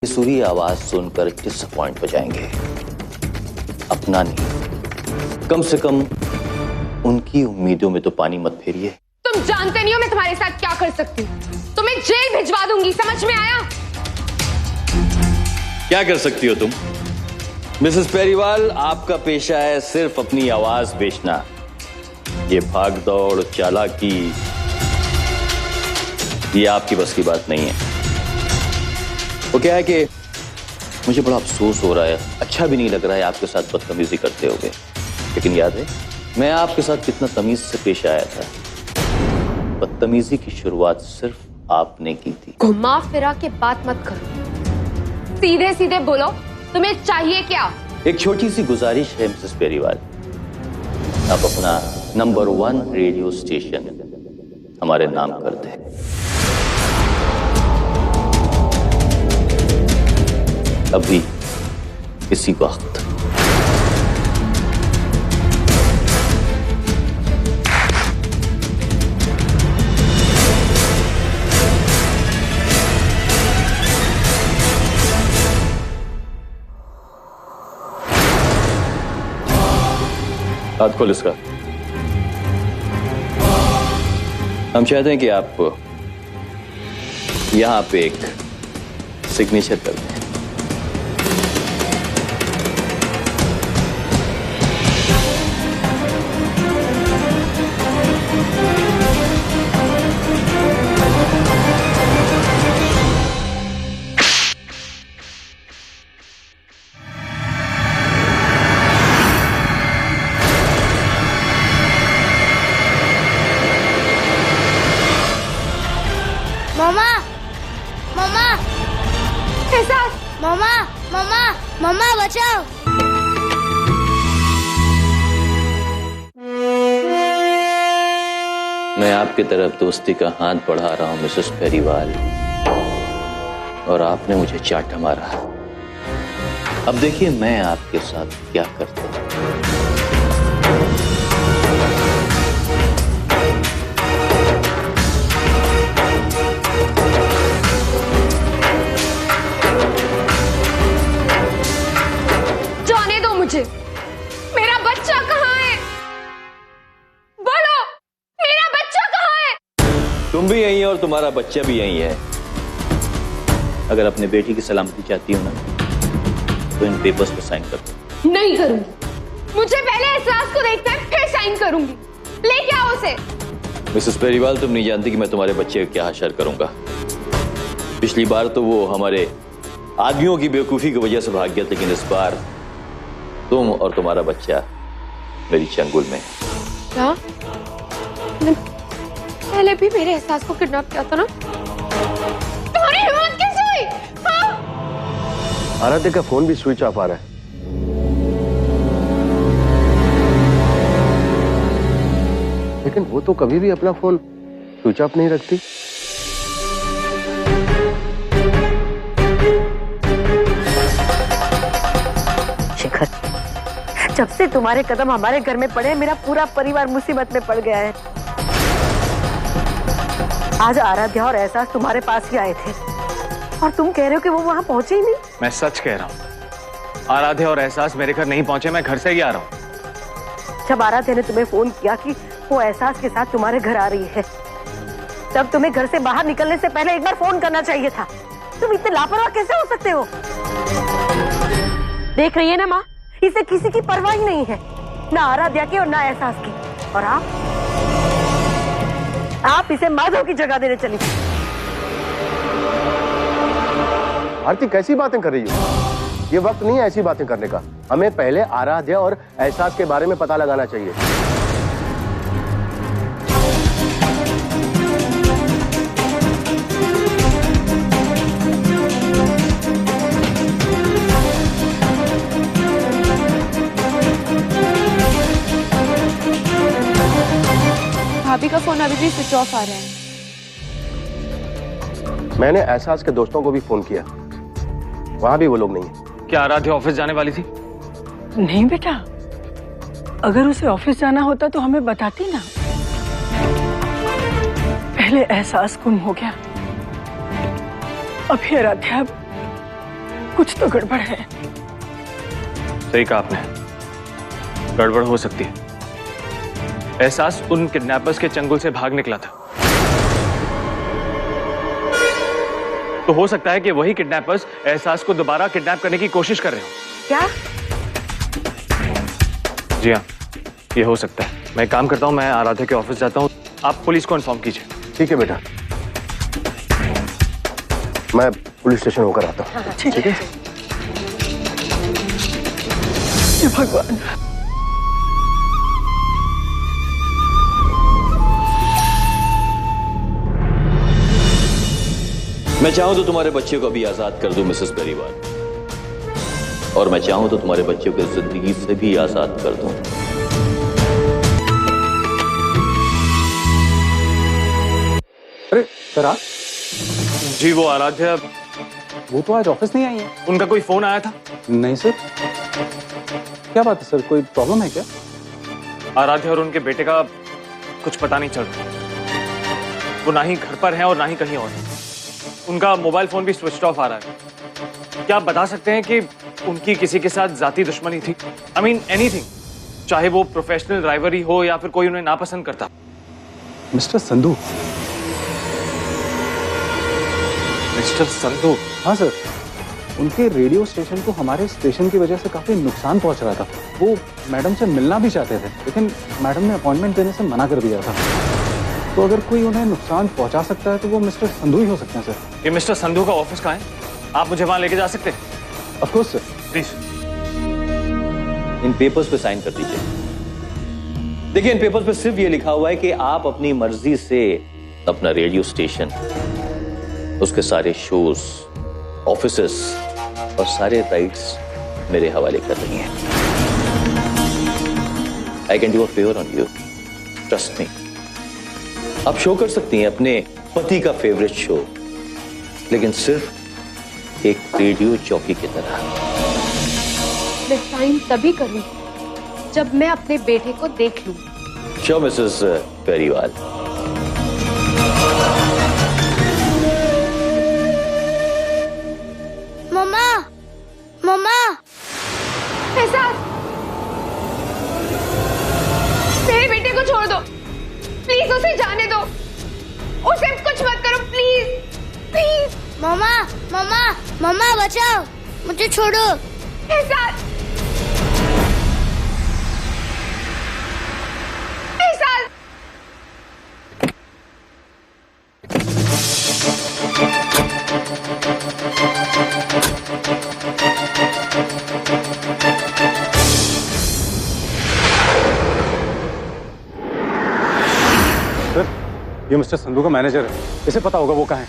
बेसुरी आवाज सुनकर डिसअपॉइंट हो जाएंगे। अपना नहीं, कम से कम उनकी उम्मीदों में तो पानी मत फेरिए। तुम जानते नहीं हो मैं तुम्हारे साथ क्या कर सकती हूँ। तुम्हें जेल भिजवा दूंगी, समझ में आया? क्या कर सकती हो तुम? मिसेस पेरीवाल, आपका पेशा है सिर्फ अपनी आवाज बेचना। ये भाग दौड़, चालाकी, ये आपकी बस की बात नहीं है। वो क्या है कि मुझे बड़ा अफसोस हो रहा है, अच्छा भी नहीं लग रहा है आपके साथ बदतमीजी करते होगे, लेकिन याद है मैं आपके साथ कितना तमीज से पेश आया था। बदतमीजी की शुरुआत सिर्फ आपने की थी। घुमा फिरा के बात मत करो, सीधे सीधे बोलो तुम्हें चाहिए क्या? एक छोटी सी गुजारिश है मिसेस पेरीवाल, आप अपना नंबर 1 रेडियो स्टेशन हमारे नाम कर दें। अभी इसी वक्त। हाथ खोल इसका। हम चाहते हैं कि आप यहां पे एक सिग्नेचर कर दें। मम्मा, मम्मा, एहसास, मम्मा, मम्मा, मम्मा बचाओ। मैं आपकी तरफ दोस्ती का हाथ बढ़ा रहा हूं मिसेस पेरीवाल, और आपने मुझे चाटा मारा। अब देखिए मैं आपके साथ क्या करता हूं। जाने दो मुझे। मेरा बच्चा कहाँ है? बोलो, मेरा बच्चा कहाँ है? तुम भी यही है और तुम्हारा बच्चा भी यही है। अगर अपने बेटी की सलामती चाहती हो ना, तो इन पेपर्स पे साइन कर दो। नहीं करूंगी। मुझे पहले एहसास को देखते हैं, फिर साइन करूंगी। लेके आओ उसे। मिसेस पेरीवाल, तुम नहीं जानती कि मैं तुम्हारे बच्चे का क्या हशर करूंगा। पिछली बार तो वो हमारे आदमियों की बेवकूफी की वजह से भाग गया, लेकिन इस बार तुम और तुम्हारा बच्चा मेरी चंगुल में। क्या? पहले भी मेरे एहसास को किडनैप किया था ना? तुम्हारी हिम्मत कैसे हुई? हाँ? आराध्या का फोन भी स्विच ऑफ आ रहा है। लेकिन वो तो कभी भी अपना फोन स्विच ऑफ नहीं रखती। शिखर, जब से तुम्हारे कदम हमारे घर में पड़े, मेरा पूरा परिवार मुसीबत में पड़ गया है। आज आराध्या और एहसास तुम्हारे पास ही आए थे, और तुम कह रहे हो कि वो वहां पहुंचे ही नहीं। मैं सच कह रहा हूँ, आराध्या और एहसास मेरे घर नहीं पहुंचे, मैं घर से ही आ रहा हूँ। जब आराध्या ने तुम्हें फोन किया कि वो एहसास के साथ तुम्हारे घर आ रही है, तब तुम्हें घर से बाहर निकलने से पहले एक बार फोन करना चाहिए था। तुम इतने लापरवाह कैसे हो सकते हो? देख रही है ना माँ, इसे किसी की परवाह ही नहीं है, ना आराध्या की और ना एहसास की। और आप इसे माधव की जगह देने चली। आरती, कैसी बातें कर रही हो? ये वक्त नहीं है ऐसी बातें करने का। हमें पहले आराध्या और एहसास के बारे में पता लगाना चाहिए। भाभी का फोन अभी भी स्विच ऑफ आ रहा है। मैंने एहसास के दोस्तों को भी फोन किया, वहां भी वो लोग नहीं है। क्या आराध्या ऑफिस जाने वाली थी? नहीं बेटा, अगर उसे ऑफिस जाना होता तो हमें बताती ना। पहले एहसास गुम हो गया, अभी आराध्या कुछ तो गड़बड़ है। सही कहा आपने, गड़बड़ हो सकती है। एहसास उन किडनैपर्स के चंगुल से भाग निकला था, तो हो सकता है कि वही किडनैपर्स एहसास को दोबारा किडनैप करने की कोशिश कर रहे हो। क्या? जी हाँ, ये हो सकता है। मैं एक काम करता हूँ, मैं आराध्या के ऑफिस जाता हूँ, आप पुलिस को इन्फॉर्म कीजिए। ठीक है बेटा, मैं पुलिस स्टेशन होकर आता हूँ। ठीक है। हे भगवान। मैं चाहूं तो तुम्हारे बच्चे को अभी आजाद कर दूं मिसेस बेरीवाल, और मैं चाहूं तो तुम्हारे बच्चे को जिंदगी से भी आजाद कर दूं। अरे सर आप? जी वो आराध्या, वो तो आज ऑफिस नहीं आई है। उनका कोई फोन आया था? नहीं सर। क्या बात है सर, कोई प्रॉब्लम है क्या? आराध्या और उनके बेटे का कुछ पता नहीं चल रहा। वो ना ही घर पर हैं और ना ही कहीं और। उनका मोबाइल फोन भी स्विच ऑफ आ रहा है। क्या आप बता सकते हैं कि उनकी किसी के साथ जाती दुश्मनी थी? आई मीन एनीथिंग, चाहे वो प्रोफेशनल राइवरी हो या फिर कोई उन्हें नापसंद करता। मिस्टर संधू? मिस्टर संधू? हाँ सर, उनके रेडियो स्टेशन को हमारे स्टेशन की वजह से काफी नुकसान पहुंच रहा था। वो मैडम से मिलना भी चाहते थे, लेकिन मैडम ने अपॉइंटमेंट देने से मना कर दिया था। तो अगर कोई उन्हें नुकसान पहुंचा सकता है तो वो मिस्टर संधू ही हो सकते हैं सर। ये मिस्टर संधू का ऑफिस कहाँ है? आप मुझे वहां लेके जा सकते हैं? Of course sir. Please. In papers पे साइन कर दीजिए। देखिए, इन पेपर्स पे सिर्फ ये लिखा हुआ है कि आप अपनी मर्जी से अपना रेडियो स्टेशन, उसके सारे शोज, ऑफिसेस और सारे राइट्स मेरे हवाले कर रही हैं। I can do a favour on you, trust me. आप शो कर सकती हैं अपने पति का फेवरेट शो, लेकिन सिर्फ एक रेडियो जॉकी की तरह। मैं साइन तभी करूं जब मैं अपने बेटे को देख लूं। Sure Mrs Beriwal. मम्मा, मम्मा, एहसास, मेरे बेटे को छोड़ दो प्लीज, उसे जाने दो, उसे कुछ मत करो प्लीज, प्लीज। मम्मा, मम्मा, मम्मा बचाओ, मुझे छोड़ो। एहसास, एहसास। सर, ये मिस्टर संधू का मैनेजर है, इसे पता होगा वो कहाँ है।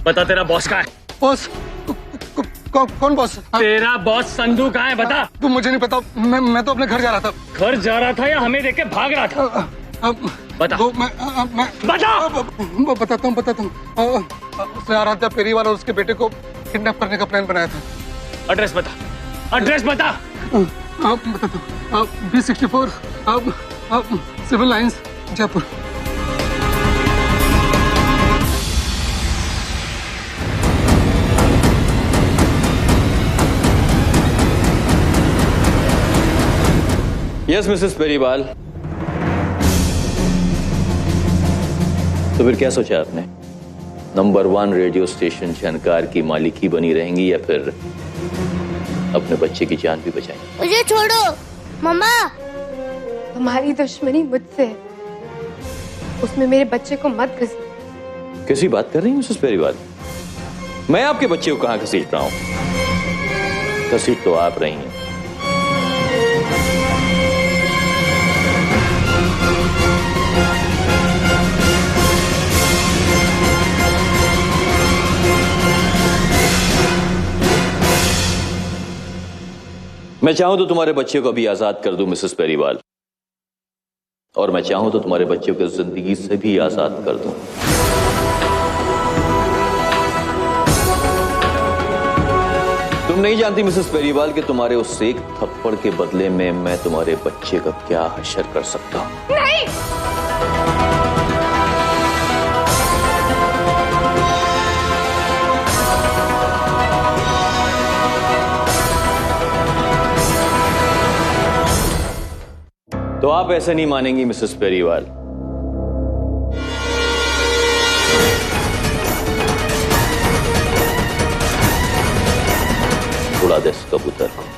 बता, तेरा बॉस कहाँ है? बॉस? कौन बॉस? तेरा बॉस संधू कहाँ है, बता। तो मुझे नहीं पता, मैं तो अपने घर जा रहा था। घर जा रहा था या हमें देख के भाग रहा था? बता। तो मैं बता। बताता हूँ। उसने आराध्या पेरीवाल और उसके बेटे को किडनैप करने का प्लान बनाया था। एड्रेस बता, एड्रेस बता। बताता हूँ। B64 civil lines, Jaipur. Yes Mrs Beriwal. तो फिर क्या सोचा आपने? नंबर 1 रेडियो स्टेशन झनकार की मालिकी बनी रहेंगी या फिर अपने बच्चे की जान भी बचाएंगी? मुझे छोड़ो मम्मा। तुम्हारी दुश्मनी मुझसे है, उसमें मेरे बच्चे को मत घसीट। कैसी बात कर रही हैं मिसेस बेरीवाल? मैं आपके बच्चे को कहां घसीट रहा हूं? घसीट तो आप रही हैं। मैं चाहूं तो तुम्हारे बच्चे को अभी आजाद कर दूं मिसेस बेरीवाल, और मैं चाहूं तो तुम्हारे बच्चे को जिंदगी से भी आजाद कर दूं। तो तुम नहीं जानती मिसेस पेरीवाल कि तुम्हारे उस एक थप्पड़ के बदले में मैं तुम्हारे बच्चे का क्या हश्र कर सकता हूं। नहीं, तो आप ऐसे नहीं मानेंगी मिसेस पेरीवाल। उड़ा दे इस कबूतर को।